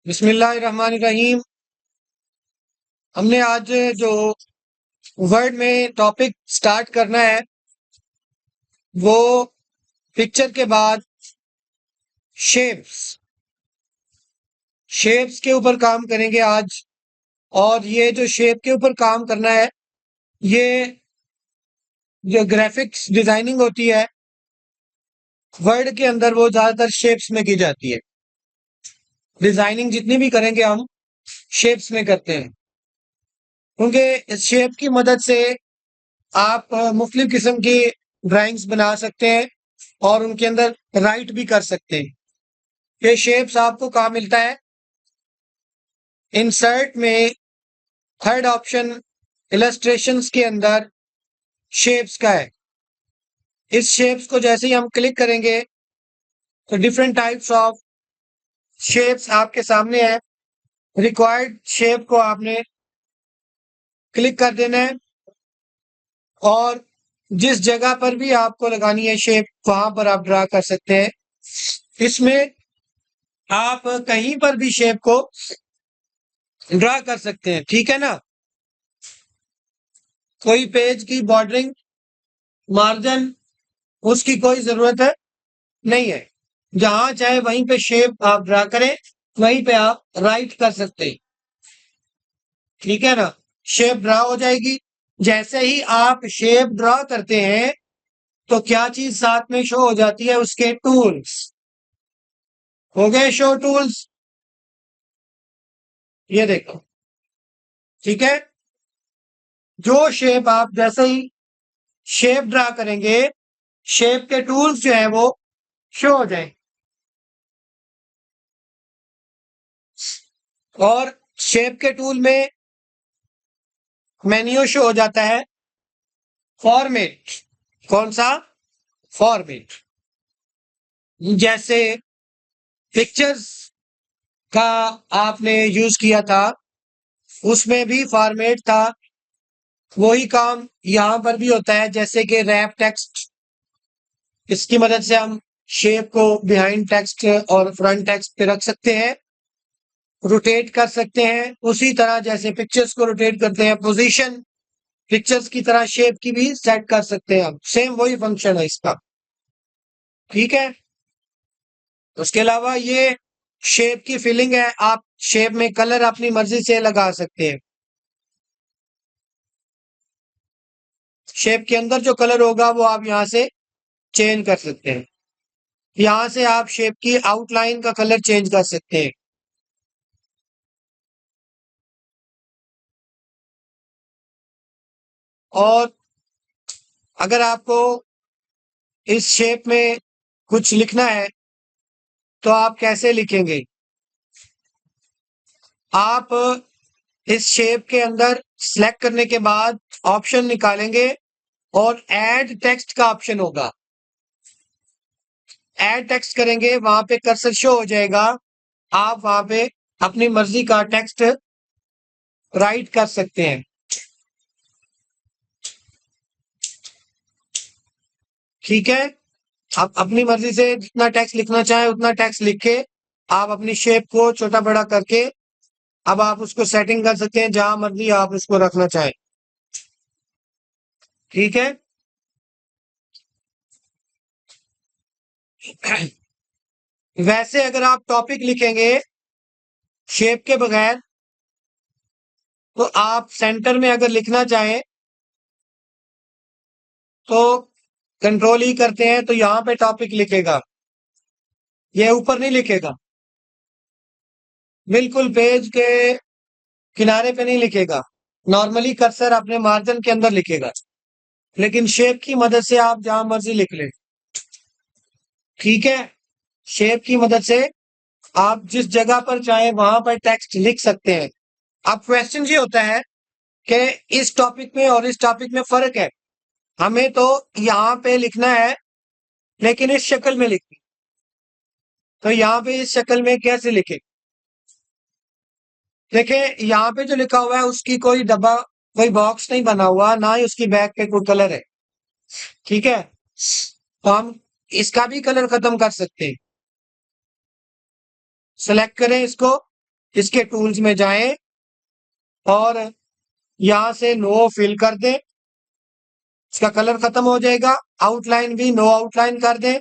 बिस्मिल्लाहिर्रहमानिर्रहीम। हमने आज जो वर्ड में टॉपिक स्टार्ट करना है वो पिक्चर के बाद शेप्स शेप्स के ऊपर काम करेंगे आज। और ये जो शेप के ऊपर काम करना है, ये जो ग्राफिक्स डिजाइनिंग होती है वर्ड के अंदर, वो ज्यादातर शेप्स में की जाती है। डिजाइनिंग जितनी भी करेंगे हम शेप्स में करते हैं, क्योंकि इस शेप की मदद से आप मुख्तलिफ किस्म की ड्राइंग्स बना सकते हैं और उनके अंदर राइट भी कर सकते हैं। ये शेप्स आपको कहाँ मिलता है? इंसर्ट में थर्ड ऑप्शन इलस्ट्रेशंस के अंदर शेप्स का है। इस शेप्स को जैसे ही हम क्लिक करेंगे तो डिफरेंट टाइप्स ऑफ शेप्स आपके सामने है। रिक्वायर्ड शेप को आपने क्लिक कर देना है और जिस जगह पर भी आपको लगानी है शेप, वहां पर आप ड्रा कर सकते हैं। इसमें आप कहीं पर भी शेप को ड्रा कर सकते हैं, ठीक है ना। कोई पेज की बॉर्डरिंग, मार्जिन, उसकी कोई जरूरत है नहीं है। जहां चाहे वहीं पे शेप आप ड्रा करें, वहीं पे आप राइट कर सकते हैं, ठीक है ना। शेप ड्रा हो जाएगी। जैसे ही आप शेप ड्रा करते हैं तो क्या चीज साथ में शो हो जाती है? उसके टूल्स हो गए शो टूल्स। ये देखो, ठीक है। जो शेप आप जैसे ही शेप ड्रा करेंगे, शेप के टूल्स जो है वो शो हो जाएंगे। और शेप के टूल में मेन्यू शो हो जाता है फॉर्मेट। कौन सा? फॉर्मेट। जैसे पिक्चर्स का आपने यूज किया था, उसमें भी फॉर्मेट था। वही काम यहां पर भी होता है। जैसे कि रैप टेक्स्ट, इसकी मदद से हम शेप को बिहाइंड टेक्स्ट और फ्रंट टेक्स्ट पे रख सकते हैं, रोटेट कर सकते हैं। उसी तरह जैसे पिक्चर्स को रोटेट करते हैं, पोजीशन पिक्चर्स की तरह शेप की भी सेट कर सकते हैं हम। सेम वही फंक्शन है इसका, ठीक है। उसके अलावा ये शेप की फिलिंग है। आप शेप में कलर अपनी मर्जी से लगा सकते हैं। शेप के अंदर जो कलर होगा वो आप यहां से चेंज कर सकते हैं। यहां से आप शेप की आउटलाइन का कलर चेंज कर सकते हैं। और अगर आपको इस शेप में कुछ लिखना है तो आप कैसे लिखेंगे? आप इस शेप के अंदर सिलेक्ट करने के बाद ऑप्शन निकालेंगे और ऐड टेक्स्ट का ऑप्शन होगा। ऐड टेक्स्ट करेंगे, वहां पे कर्सर शो हो जाएगा। आप वहां पे अपनी मर्जी का टेक्स्ट राइट कर सकते हैं, ठीक है। आप अपनी मर्जी से जितना टेक्स्ट लिखना चाहें उतना टेक्स्ट लिख के आप अपनी शेप को छोटा बड़ा करके अब आप उसको सेटिंग कर सकते हैं जहां मर्जी आप उसको रखना चाहें, ठीक है। वैसे अगर आप टॉपिक लिखेंगे शेप के बगैर, तो आप सेंटर में अगर लिखना चाहें तो कंट्रोल ही करते हैं तो यहां पे टॉपिक लिखेगा, ये ऊपर नहीं लिखेगा। बिल्कुल पेज के किनारे पे नहीं लिखेगा। नॉर्मली कर्सर अपने मार्जिन के अंदर लिखेगा, लेकिन शेप की मदद से आप जहां मर्जी लिख लें, ठीक है। शेप की मदद से आप जिस जगह पर चाहे वहां पर टेक्स्ट लिख सकते हैं। अब क्वेश्चन ये होता है कि इस टॉपिक में और इस टॉपिक में फर्क है। हमें तो यहाँ पे लिखना है लेकिन इस शक्ल में लिखनी, तो यहाँ पे इस शक्ल में कैसे लिखे? देखें, यहाँ पे जो लिखा हुआ है उसकी कोई डब्बा, कोई बॉक्स नहीं बना हुआ, ना ही उसकी बैक पे कोई कलर है, ठीक है। तो हम इसका भी कलर खत्म कर सकते हैं। सेलेक्ट करें इसको इसके टूल्स में जाएं और यहां से नो फिल कर दें। इसका कलर खत्म हो जाएगा। आउटलाइन भी नो आउटलाइन कर दें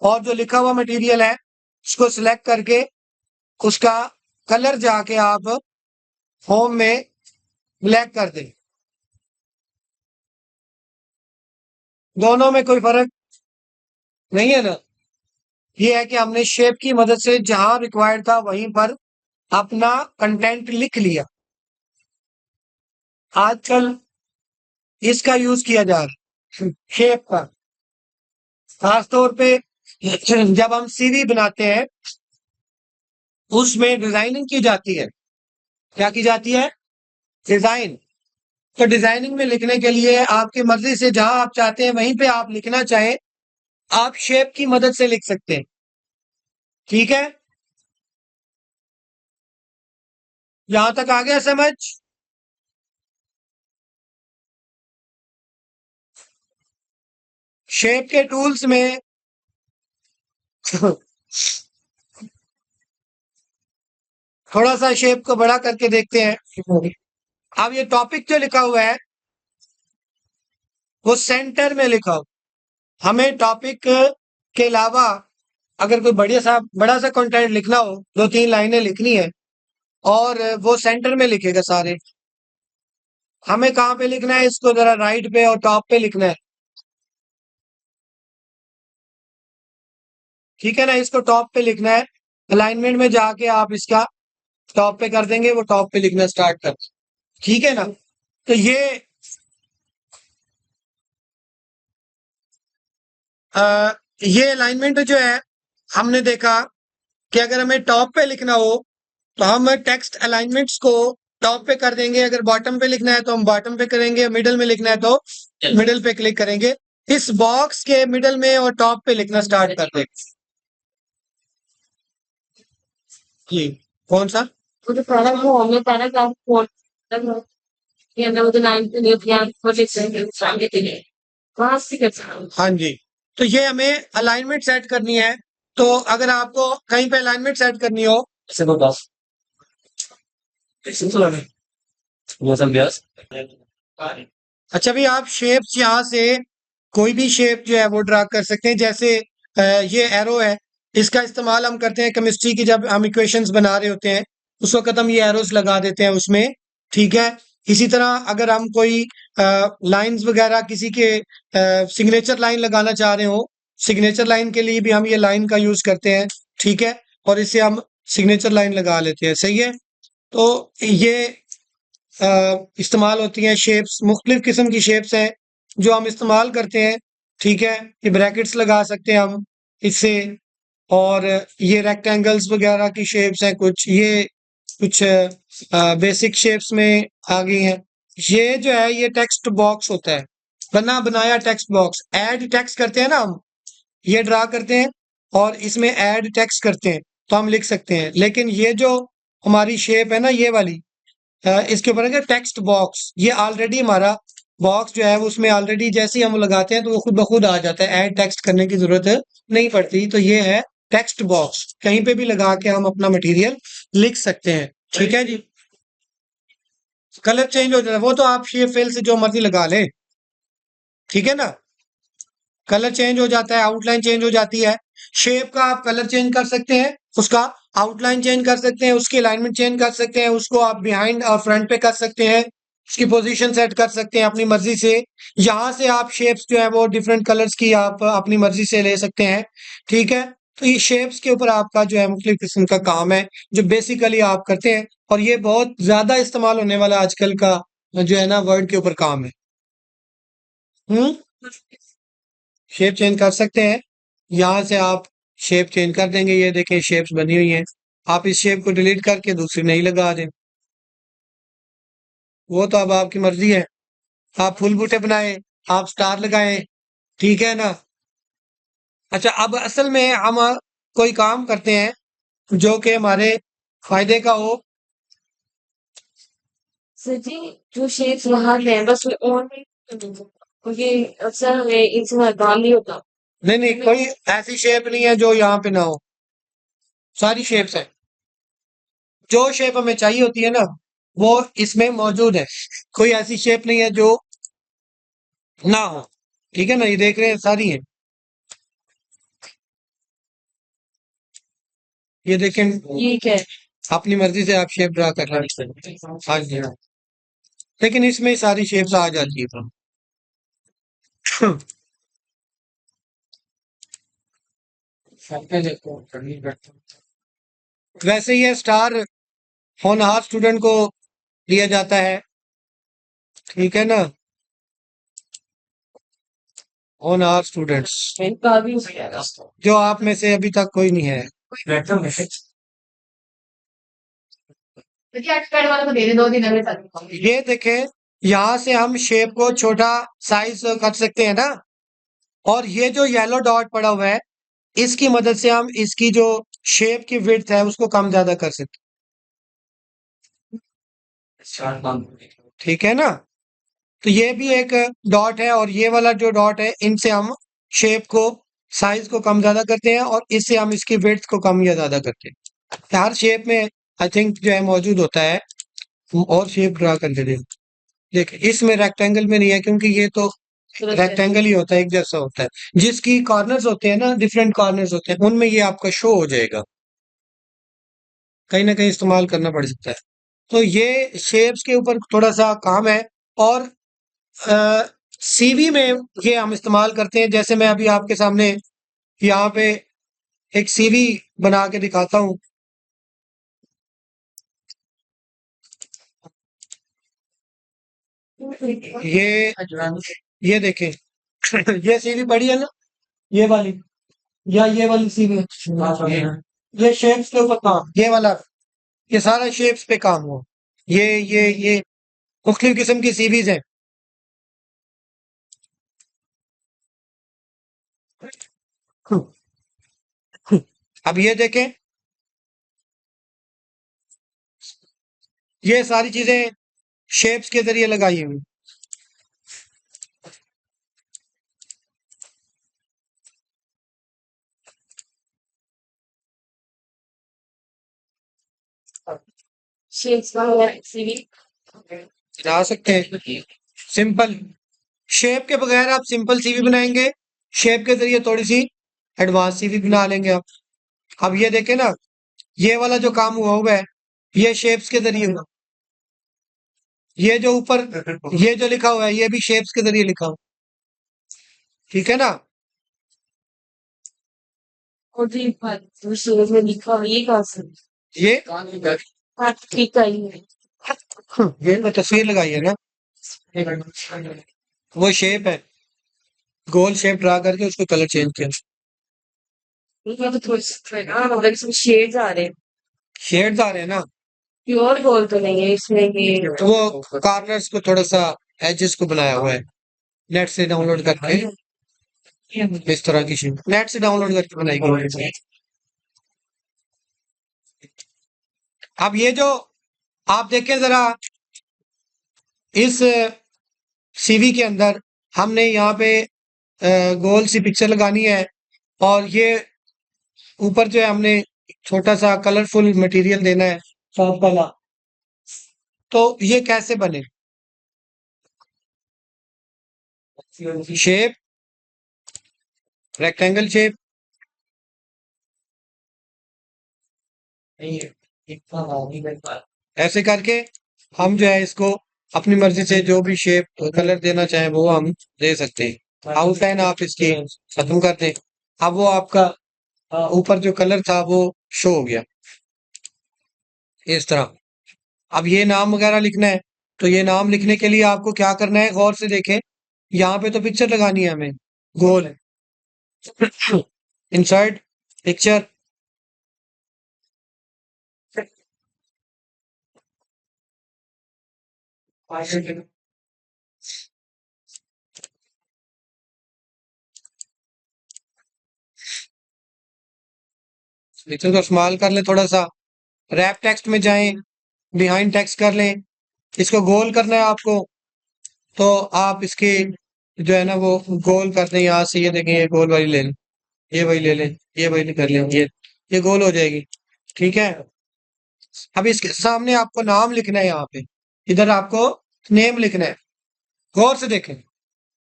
और जो लिखा हुआ मटेरियल है उसको सिलेक्ट करके उसका कलर जाके आप होम में ब्लैक कर दें। दोनों में कोई फर्क नहीं है ना। ये है कि हमने शेप की मदद से जहां रिक्वायर्ड था वहीं पर अपना कंटेंट लिख लिया। आजकल इसका यूज किया जा रहा है शेप का, खासतौर पे जब हम सीवी बनाते हैं उसमें डिजाइनिंग की जाती है। क्या की जाती है? डिजाइन। तो डिजाइनिंग में लिखने के लिए आपकी मर्जी से जहां आप चाहते हैं वहीं पे आप लिखना चाहें, आप शेप की मदद से लिख सकते हैं। ठीक है, यहां तक आ गया समझ? शेप के टूल्स में थोड़ा सा शेप को बड़ा करके देखते हैं। अब ये टॉपिक जो लिखा हुआ है वो सेंटर में लिखा हो। हमें टॉपिक के अलावा अगर कोई बड़ा सा कंटेंट लिखना हो, 2-3 लाइनें लिखनी है और वो सेंटर में लिखेगा सारे। हमें कहाँ पे लिखना है इसको? जरा राइट पे और टॉप पे लिखना है। ठीक है ना, इसको टॉप पे लिखना है। अलाइनमेंट में जाके आप इसका टॉप पे कर देंगे, वो टॉप पे लिखना स्टार्ट कर। ठीक है ना। तो आ, ये अलाइनमेंट जो है, हमने देखा कि अगर हमें टॉप पे लिखना हो तो हम टेक्स्ट अलाइनमेंट्स को टॉप पे कर देंगे। अगर बॉटम पे लिखना है तो हम बॉटम पे करेंगे, मिडिल में लिखना है तो मिडिल पे क्लिक करेंगे। इस बॉक्स के मिडिल में और टॉप पे लिखना स्टार्ट कर देंगे। जी, कौन सा? वो जो पहला वो हमें पहला क्लास फोन के अंदर वो जो 9 या 46 आगे थे वहां से कैसे? हाँ जी, तो ये हमें अलाइनमेंट सेट करनी है। तो अगर आपको कहीं पे अलाइनमेंट सेट करनी हो, ऐसे को बस ऐसे तो लगे वो सब व्यास अच्छा भी आप शेप्स यहाँ से कोई भी शेप जो है वो ड्रा कर सकते हैं। जैसे ये एरो है, इसका इस्तेमाल हम करते हैं केमिस्ट्री की, जब हम इक्वेशंस बना रहे होते हैं उस वक्त हम ये एरोस लगा देते हैं उसमें। ठीक है, इसी तरह अगर हम कोई लाइंस वगैरह किसी के सिग्नेचर लाइन लगाना चाह रहे हो, सिग्नेचर लाइन के लिए भी हम ये लाइन का यूज करते हैं। ठीक है, और इससे हम सिग्नेचर लाइन लगा लेते हैं। सही है, तो ये इस्तेमाल होती हैं शेप्स। मुख्तलिफ किस्म की शेप्स हैं जो हम इस्तेमाल करते हैं। ठीक है, ये ब्रैकेट्स लगा सकते हैं हम इससे, और ये रेक्टेंगल्स वगैरह की शेप्स हैं कुछ, ये कुछ बेसिक शेप्स में आ गई हैं। ये जो है ये टेक्स्ट बॉक्स होता है, बना बनाया टेक्स्ट बॉक्स। ऐड टेक्स्ट करते हैं ना हम, ये ड्रा करते हैं और इसमें ऐड टेक्स्ट करते हैं तो हम लिख सकते हैं। लेकिन ये जो हमारी शेप है ना, ये वाली, इसके ऊपर है टेक्स्ट बॉक्स। ये ऑलरेडी हमारा बॉक्स जो है वो उसमें ऑलरेडी जैसे ही हम लगाते हैं तो वो खुद ब खुद आ जाता है, ऐड टेक्स्ट करने की जरूरत नहीं पड़ती। तो ये है टेक्स्ट बॉक्स, कहीं पे भी लगा के हम अपना मटेरियल लिख सकते हैं। ठीक है जी, कलर चेंज हो जाता है वो तो आप शेप फिल से जो मर्जी लगा ले। ठीक है ना, कलर चेंज हो जाता है, आउटलाइन चेंज हो जाती है। शेप का आप कलर चेंज कर सकते हैं, उसका आउटलाइन चेंज कर सकते हैं, उसकी अलाइनमेंट चेंज कर सकते हैं, उसको आप बिहाइंड और फ्रंट पे कर सकते हैं, उसकी पोजीशन सेट कर सकते हैं अपनी मर्जी से। यहां से आप शेप्स जो है वो डिफरेंट कलर्स की आप अपनी मर्जी से ले सकते हैं। ठीक है, तो ये शेप्स के ऊपर आपका जो है मुख्तलिफ किस्म का काम है जो बेसिकली आप करते हैं, और ये बहुत ज्यादा इस्तेमाल होने वाला आजकल का जो है ना वर्ड के ऊपर काम है। हम्म, शेप चेंज कर सकते हैं। यहाँ से आप शेप चेंज कर देंगे। ये देखें शेप्स बनी हुई हैं, आप इस शेप को डिलीट करके दूसरी नहीं लगा दें, वो तो अब आपकी मर्जी है। आप फूल बूटे बनाएं, आप स्टार लगाएं। ठीक है ना। अच्छा, अब असल में हम कोई काम करते हैं जो कि हमारे फायदे का हो। सर जी जो शेप्स वहां है बस और ये अक्सर हमें इनसे काम नहीं होता। नहीं नहीं, कोई ऐसी शेप नहीं है जो यहाँ पे ना हो, सारी शेप्स है। जो शेप हमें चाहिए होती है ना वो इसमें मौजूद है। कोई ऐसी शेप नहीं है जो ना हो। ठीक है ना, ये देख रहे हैं सारी है। ये देखें, ठीक है। अपनी मर्जी से आप शेप ड्रा कर सकते हैं। हाँ जी हाँ, लेकिन इसमें सारी शेप्स आ जाती है। वैसे ये स्टार होनहार स्टूडेंट को दिया जाता है। ठीक है ना, होनहार स्टूडेंट्स, इनका भी हो गया। जो आप में से अभी तक कोई नहीं है। देखिए एक्सपर्ट वाले को दे दे 2 दिन अगले साल। ये देखें, यहां से हम शेप को छोटा साइज कर सकते हैं ना, और ये जो येलो डॉट पड़ा हुआ है इसकी मदद से हम इसकी जो शेप की विड्थ है उसको कम ज्यादा कर सकते हैं। ठीक है ना, तो ये भी एक डॉट है और ये वाला जो डॉट है इनसे हम शेप को साइज को कम ज्यादा करते हैं और इससे हम इसकी विड्थ को कम या ज्यादा करते हैं। हर शेप में आई थिंक जो है मौजूद होता है। और शेप ड्रा करके देख, इसमें रेक्टेंगल में नहीं है क्योंकि ये तो रेक्टेंगल ही होता है, एक जैसा होता है। जिसकी कॉर्नर्स होते हैं ना, डिफरेंट कॉर्नर्स होते हैं, उनमें ये आपका शो हो जाएगा, कहीं ना कहीं इस्तेमाल करना पड़ सकता है। तो ये शेप्स के ऊपर थोड़ा सा काम है। और सीवी में ये हम इस्तेमाल करते हैं। जैसे मैं अभी आपके सामने यहाँ पे एक सीवी बना के दिखाता हूँ। ये ये देखें, ये सीवी बड़ी है ना, ये वाली या ये वाली सीवी, ये शेप्स के ऊपर काम, ये वाला, ये सारा शेप्स पे काम हुआ। ये मुख्तलिफ किस्म की सीवीज हैं। अब ये देखें, ये सारी चीजें शेप्स के जरिए लगाई हुई। शेप्स का है सीवी। बना सकते हैं सिंपल शेप के बगैर। आप सिंपल सीवी बनाएंगे, शेप के जरिए थोड़ी सी एडवांस सीवी बना लेंगे आप। अब ये देखें ना, ये वाला जो काम हुआ है ये शेप्स के जरिए हुआ। ये जो ऊपर ये जो लिखा हुआ है ये भी शेप्स के जरिए लिखा हुआ। ठीक है ना, और जी बात तो शेप में लिखा हुआ ये कहाँ से? ये हाँ ठीक है ये। ये तो तस्वीर लगाई है ना, वो शेप है, गोल शेप ड्रा करके उसको कलर चेंज किया। ये तो थोड़ी सी ना मतलब इसमें शेड्स आ रहे हैं। शेड्स आ रहे हैं ना, प्योर गोल्ड तो नहीं है इसमें ये। तो वो कॉर्नर्स को थोड़ा सा एजेस को बनाया हुआ है नेट से डाउनलोड करके। इस तरह की शेप नेट से डाउनलोड करके बनाई गई है। अब ये जो आप देखें जरा, इस सीवी के अंदर हमने यहाँ पे गोल सी पिक्चर लगानी है और ये ऊपर जो है हमने छोटा सा कलरफुल मटेरियल देना है सॉफ्ट वाला। तो ये कैसे बने? शेप, रेक्टेंगल शेप, ऐसे करके हम जो है इसको अपनी मर्जी से जो भी शेप कलर देना चाहें वो हम दे सकते हैं। आउटलाइन आप इसकी खत्म कर दें। अब वो आपका ऊपर जो कलर था वो शो हो गया इस तरह। अब ये नाम वगैरह लिखना है, तो ये नाम लिखने के लिए आपको क्या करना है, गौर से देखें। यहाँ पे तो पिक्चर लगानी है हमें, गोल इंसर्ट पिक्चर। पिक्चर को इस्तेमाल कर लें, थोड़ा सा रैप टेक्स्ट में जाएं, बिहाइंड टेक्स्ट कर लें। इसको गोल करना है आपको, तो आप इसके जो है ना वो गोल कर दें। यहाँ से ये देखें, ये गोल वाली ले लें, ये वही ले लें, ये वही कर लें, ये गोल हो जाएगी। ठीक है, अब इसके सामने आपको नाम लिखना है, यहाँ पे इधर आपको नेम लिखना है। गौर से देखें,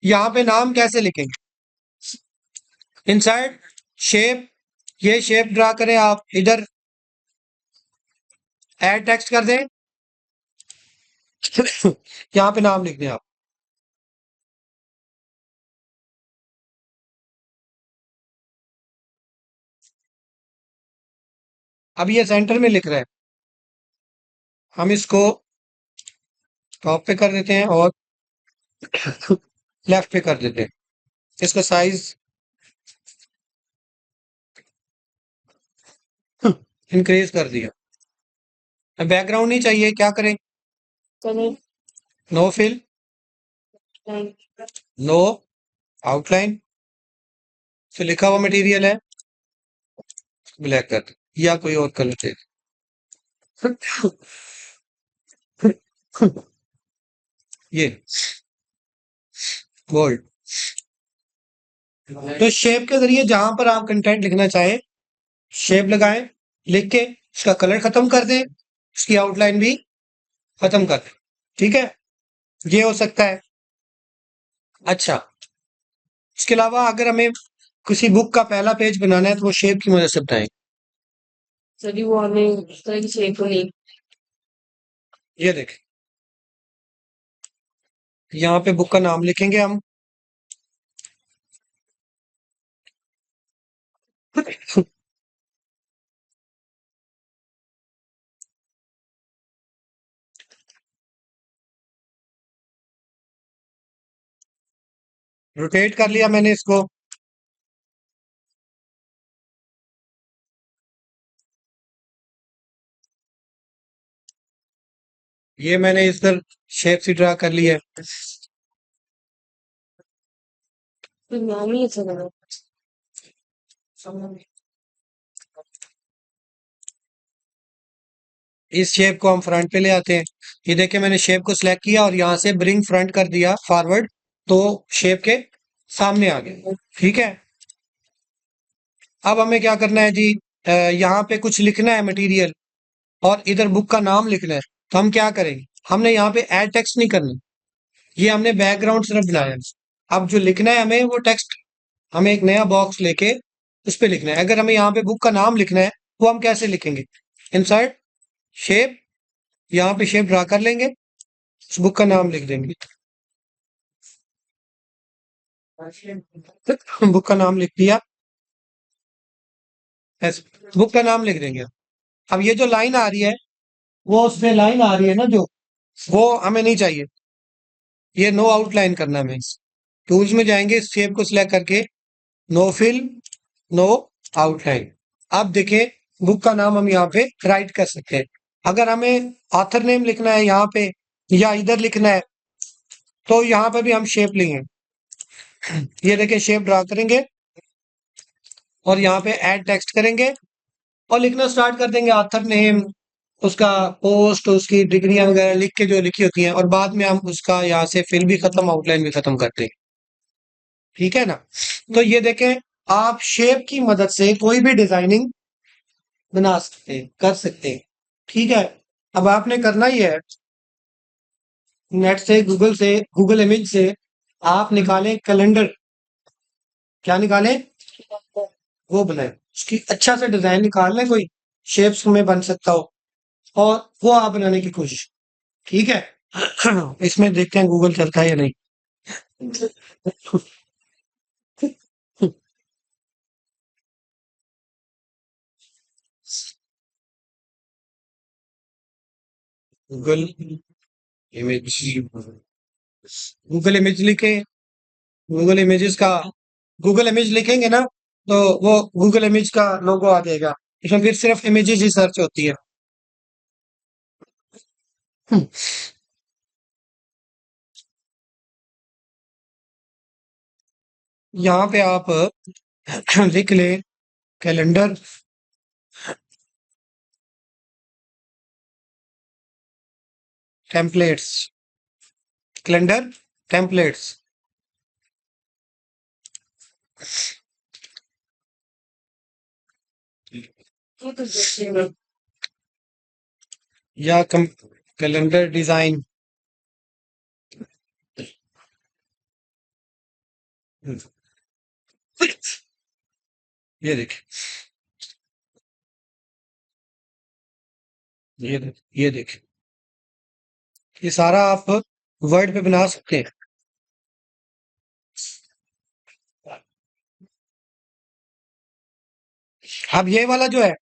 यहाँ पे नाम कैसे लिखेंगे? इनसाइड शेप, ये शेप ड्रा करें आप, इधर ऐड टेक्स्ट कर दें। यहाँ पे नाम लिख दें आप। अब ये सेंटर में लिख रहा है, हम इसको टॉप पे कर देते हैं और लेफ्ट पे कर देते हैं। इसका साइज इंक्रीज कर दिया। अब बैकग्राउंड नहीं चाहिए, क्या करें? Colour no fill, line no outline, तो लिखा हुआ मटेरियल है, ब्लैक कर दो या कोई और कलर दे दो। ये गोल्ड। तो शेप के जरिए जहां पर आप कंटेंट लिखना चाहें, शेप लगाएं, लिख के उसका कलर खत्म कर दें, उसकी आउटलाइन भी खत्म कर दें। ठीक है, ये हो सकता है। अच्छा, इसके अलावा अगर हमें किसी बुक का पहला पेज बनाना है तो वो शेप की मदद से बनाएं। सभी वो हमें इस तरह की शेप को नहीं ये देखें, यहाँ पे बुक का नाम लिखेंगे हम। रोटेट कर लिया मैंने इसको। ये मैंने इस पर शेप सी ड्रा कर ली है। कोई नाम ही अच्छा लगा। इस शेप को हम फ्रंट पे ले आते हैं। ये देखिए, मैंने शेप को सिलेक्ट किया और यहाँ से ब्रिंग फ्रंट कर दिया फॉरवर्ड, तो शेप के सामने आ गया। ठीक है, अब हमें क्या करना है जी? यहाँ पे कुछ लिखना है मटेरियल और इधर बुक का नाम लिखना है। तो हम क्या करेंगे? हमने यहाँ पे ऐड टेक्स्ट नहीं करनी, ये हमने बैकग्राउंड सिर्फ बनाया है। अब जो लिखना है हमें वो टेक्स्ट, हमें एक नया बॉक्स लेके उस पे लिखना है। अगर हमें यहाँ पे बुक का नाम लिखना है वो हम कैसे लिखेंगे? इनसाइड शेप, यहाँ पे शेप ड्रा कर लेंगे, उस बुक का नाम लिख देंगे। बुक का नाम लिख दिया, ऐसे बुक का नाम लिख देंगे। अब ये जो लाइन आ रही है, वो उसमें लाइन आ रही है ना जो, वो हमें नहीं चाहिए। ये नो आउटलाइन करना है हमें। टूल्स में जाएंगे, इस शेप को सिलेक्ट करके नो फिल, नो आउटलाइन। अब देखें, बुक का नाम हम यहाँ पे राइट कर सकते हैं। अगर हमें ऑथर नेम लिखना है यहाँ पे या इधर लिखना है, तो यहाँ पे भी हम शेप लेंगे। ये देखें, शेप ड्रा करेंगे और यहाँ पे ऐड टेक्स्ट करेंगे और लिखना स्टार्ट कर देंगे ऑथर नेम, उसका पोस्ट, उसकी डिग्रियां वगैरह लिख के जो लिखी होती हैं, और बाद में हम उसका यहाँ से फिल भी खत्म, आउटलाइन भी खत्म करते हैं। ठीक है ना? तो ये देखें, आप शेप की मदद से कोई भी डिजाइनिंग बना सकते हैं, कर सकते हैं। ठीक है, अब आपने करना ही है, नेट से, गूगल इमेज से आप निकालें कैलेंडर। क्या निकालें? वो बनाए, उसकी अच्छा सा डिजाइन निकाल लें, कोई शेप्स में बन सकता हो, और वो आप बनाने की कोशिश। ठीक है। इसमें देखते हैं गूगल चलता है या नहीं। गूगल इमेज, गूगल इमेज लिखे, गूगल इमेजेस का, गूगल इमेज लिखेंगे ना, तो वो गूगल इमेज का लोगो आ जाएगा। इसमें फिर सिर्फ इमेजेस ही सर्च होती है। यहाँ पे आप लिख लें कैलेंडर टेम्पलेट्स, कैलेंडर टेम्पलेट्स। ये तो देखिए या कैलेंडर डिजाइन। ये देखिए, ये देखिए, ये सारा आप वर्ड पे बना सकते हैं। अब ये वाला जो है,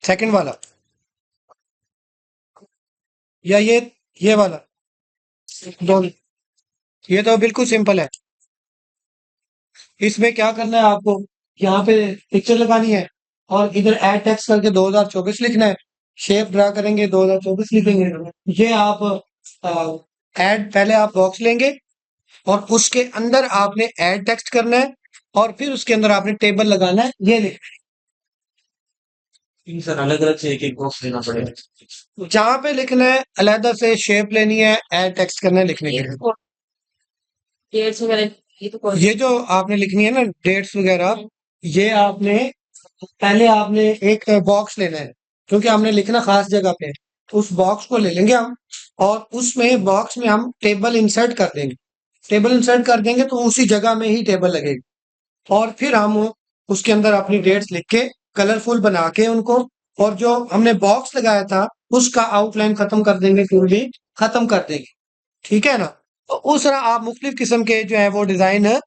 सेकंड वाला, या ये वाला, दोनों, ये तो बिल्कुल सिंपल है। इसमें क्या करना है आपको, यहाँ पे पिक्चर लगानी है और इधर एड टेक्स्ट करके 2024 लिखना है। शेप ड्रा करेंगे, 2024 लिखेंगे। ये आप ऐड, पहले आप बॉक्स लेंगे और उसके अंदर आपने ऐड टेक्स्ट करना है और फिर उसके अंदर आपने टेबल लगाना है, ये लिख। सर अलग अलग से एक एक बॉक्स लेना पड़ेगा। जहां पे लिखना है अलहदा से शेप लेनी है, ऐड टेक्स्ट करना है लिखने के लिए। डेट्स वगैरह ये तो ये जो आपने लिखनी है ना डेट्स वगैरह, ये आपने पहले आपने एक बॉक्स लेना है, क्योंकि हमने लिखना खास जगह पे है। तो उस बॉक्स को ले लेंगे हम और उसमें बॉक्स में हम टेबल इंसर्ट कर देंगे। टेबल इंसर्ट कर देंगे तो उसी जगह में ही टेबल लगेगी और फिर हम उसके अंदर अपनी डेट्स लिख के कलरफुल बना के उनको, और जो हमने बॉक्स लगाया था उसका आउटलाइन खत्म कर देंगे, फिर भी खत्म कर देंगे। ठीक है ना? तो उस तरह आप मुख्तलिफ किस्म के जो है वो डिजाइन